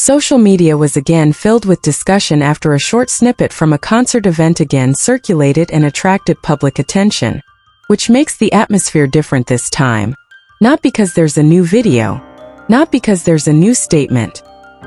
Social media was again filled with discussion after a short snippet from a concert event again circulated and attracted public attention, which makes the atmosphere different this time. Not because there's a new video, not because there's a new statement,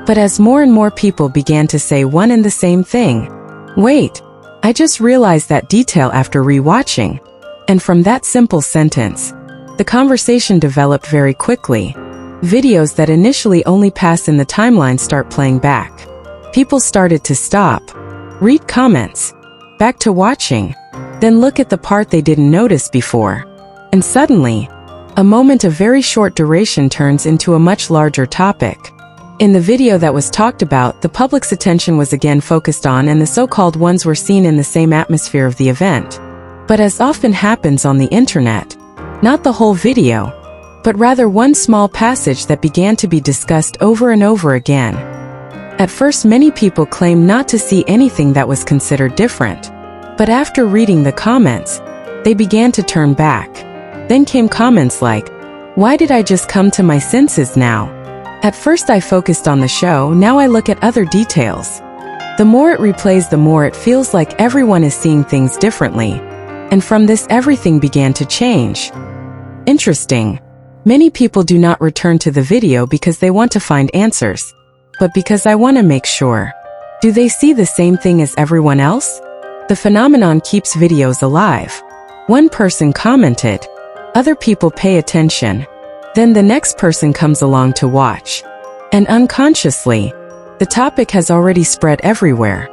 but as more and more people began to say one and the same thing. Wait, I just realized that detail after rewatching. And from that simple sentence, the conversation developed very quickly. Videos that initially only pass in the timeline start playing back. People started to stop, read comments, back to watching, then look at the part they didn't notice before. And suddenly, a moment of very short duration turns into a much larger topic. In the video that was talked about, the public's attention was again focused on, and the so-called ones were seen in the same atmosphere of the event. But as often happens on the internet, not the whole video, but rather one small passage that began to be discussed over and over again. At first, many people claimed not to see anything that was considered different. But after reading the comments, they began to turn back. Then came comments like, "Why did I just come to my senses now? At first I focused on the show, now I look at other details." The more it replays, the more it feels like everyone is seeing things differently. And from this, everything began to change. Interesting. Many people do not return to the video because they want to find answers, but because I want to make sure. Do they see the same thing as everyone else? The phenomenon keeps videos alive. One person commented, other people pay attention, then the next person comes along to watch. And unconsciously, the topic has already spread everywhere.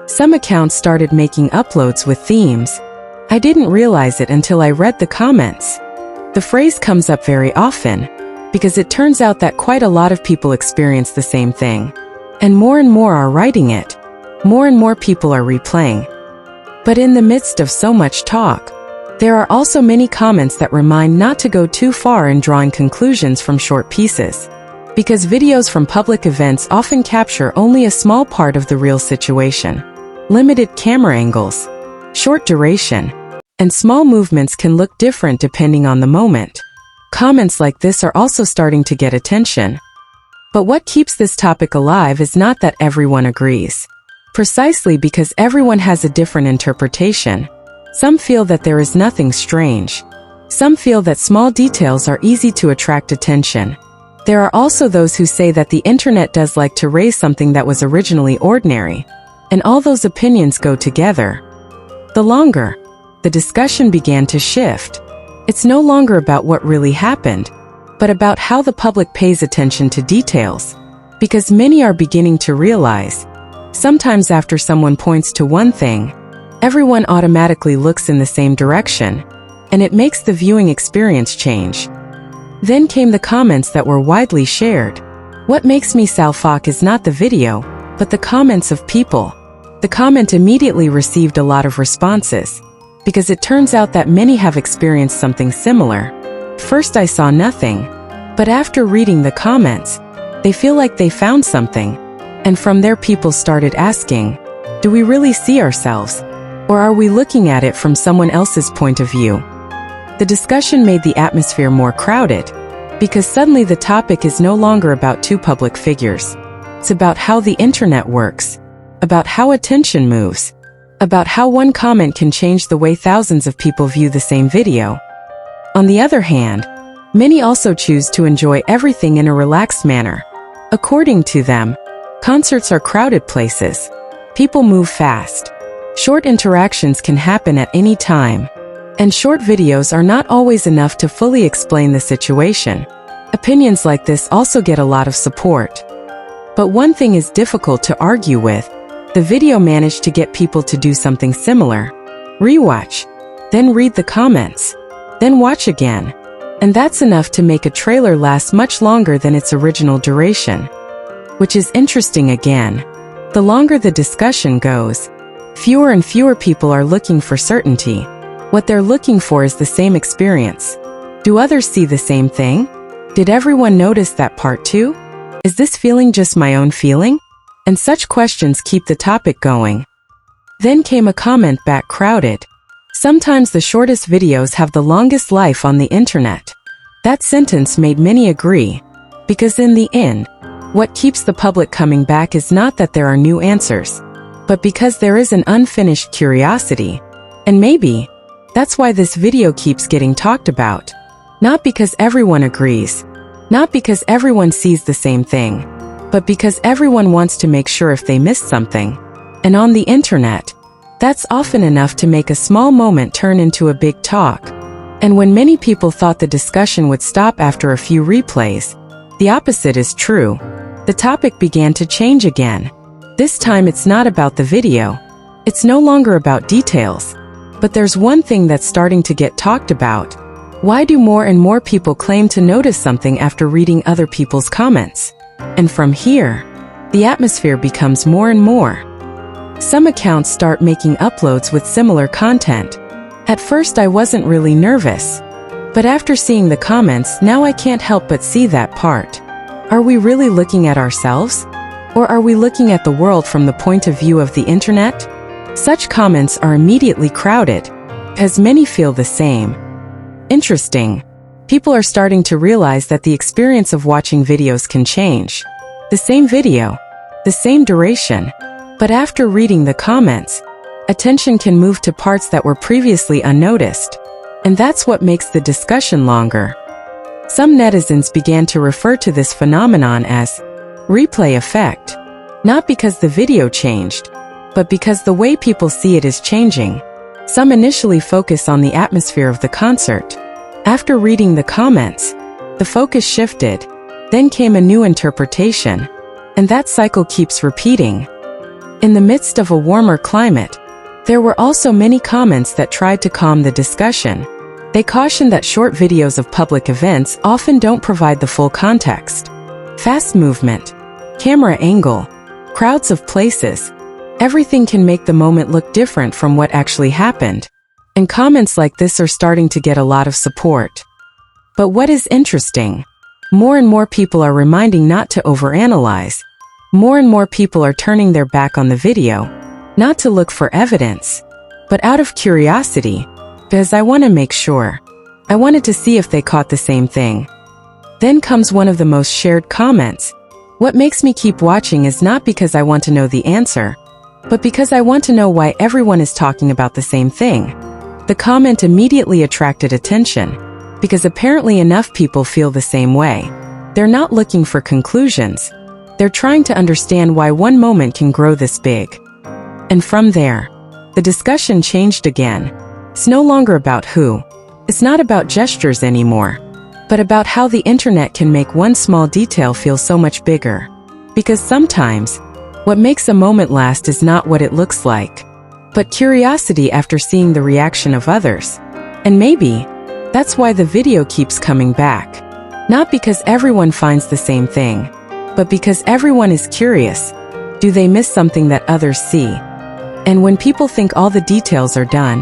Some accounts started making uploads with themes. I didn't realize it until I read the comments. The phrase comes up very often, because it turns out that quite a lot of people experience the same thing. And more are writing it. More and more people are replaying. But in the midst of so much talk, there are also many comments that remind not to go too far in drawing conclusions from short pieces. Because videos from public events often capture only a small part of the real situation. Limited camera angles, short duration, and small movements can look different depending on the moment. Comments like this are also starting to get attention. But what keeps this topic alive is not that everyone agrees. Precisely because everyone has a different interpretation. Some feel that there is nothing strange. Some feel that small details are easy to attract attention. There are also those who say that the internet does like to raise something that was originally ordinary. And all those opinions go together. The longer the discussion began to shift, it's no longer about what really happened, but about how the public pays attention to details. Because many are beginning to realize, sometimes after someone points to one thing, everyone automatically looks in the same direction, and it makes the viewing experience change. Then came the comments that were widely shared. What makes me salfok is not the video, but the comments of people. The comment immediately received a lot of responses, because it turns out that many have experienced something similar. First I saw nothing, but after reading the comments, they feel like they found something. And from there people started asking, do we really see ourselves? Or are we looking at it from someone else's point of view? The discussion made the atmosphere more crowded, because suddenly the topic is no longer about two public figures. It's about how the internet works, about how attention moves, about how one comment can change the way thousands of people view the same video. On the other hand, many also choose to enjoy everything in a relaxed manner. According to them, concerts are crowded places. People move fast. Short interactions can happen at any time. And short videos are not always enough to fully explain the situation. Opinions like this also get a lot of support. But one thing is difficult to argue with. The video managed to get people to do something similar. Rewatch, then read the comments, then watch again. And that's enough to make a trailer last much longer than its original duration. Which is interesting again. The longer the discussion goes, fewer and fewer people are looking for certainty. What they're looking for is the same experience. Do others see the same thing? Did everyone notice that part too? Is this feeling just my own feeling? And such questions keep the topic going. Then came a comment back, crowded. Sometimes the shortest videos have the longest life on the internet. That sentence made many agree, because in the end, What keeps the public coming back is not that there are new answers, but because there is an unfinished curiosity. And maybe that's why this video keeps getting talked about. Not because everyone agrees, not because everyone sees the same thing, but because everyone wants to make sure if they missed something. And on the internet, that's often enough to make a small moment turn into a big talk. And when many people thought the discussion would stop after a few replays, the opposite is true. The topic began to change again. This time it's not about the video. It's no longer about details. But there's one thing that's starting to get talked about. Why do more and more people claim to notice something after reading other people's comments? And from here, the atmosphere becomes more and more. Some accounts start making uploads with similar content. At first I wasn't really nervous. But after seeing the comments, now I can't help but see that part. Are we really looking at ourselves? Or are we looking at the world from the point of view of the internet? Such comments are immediately crowded, as many feel the same. Interesting. People are starting to realize that the experience of watching videos can change. The same video, the same duration, but after reading the comments, attention can move to parts that were previously unnoticed. And that's what makes the discussion longer. Some netizens began to refer to this phenomenon as replay effect, not because the video changed, but because the way people see it is changing. Some initially focus on the atmosphere of the concert. After reading the comments, the focus shifted. Then came a new interpretation. And that cycle keeps repeating. In the midst of a warmer climate, there were also many comments that tried to calm the discussion. They cautioned that short videos of public events often don't provide the full context. Fast movement, camera angle, crowds of places, everything can make the moment look different from what actually happened. And comments like this are starting to get a lot of support. But what is interesting? More and more people are reminding not to overanalyze. More and more people are turning their back on the video, not to look for evidence, but out of curiosity, because I want to make sure. I wanted to see if they caught the same thing. Then comes one of the most shared comments. What makes me keep watching is not because I want to know the answer, but because I want to know why everyone is talking about the same thing. The comment immediately attracted attention, because apparently enough people feel the same way. They're not looking for conclusions. They're trying to understand why one moment can grow this big. And from there, the discussion changed again. It's no longer about who. It's not about gestures anymore, but about how the internet can make one small detail feel so much bigger. Because sometimes, what makes a moment last is not what it looks like, but curiosity after seeing the reaction of others. And maybe, that's why the video keeps coming back. Not because everyone finds the same thing, but because everyone is curious. Do they miss something that others see? And when people think all the details are done,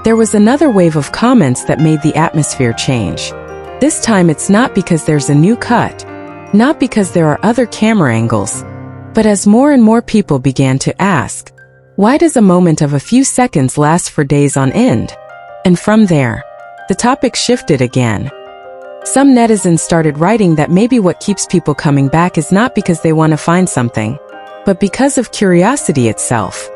there was another wave of comments that made the atmosphere change. This time it's not because there's a new cut, not because there are other camera angles, but as more and more people began to ask, why does a moment of a few seconds last for days on end? And from there, the topic shifted again. Some netizens started writing that maybe what keeps people coming back is not because they want to find something, but because of curiosity itself.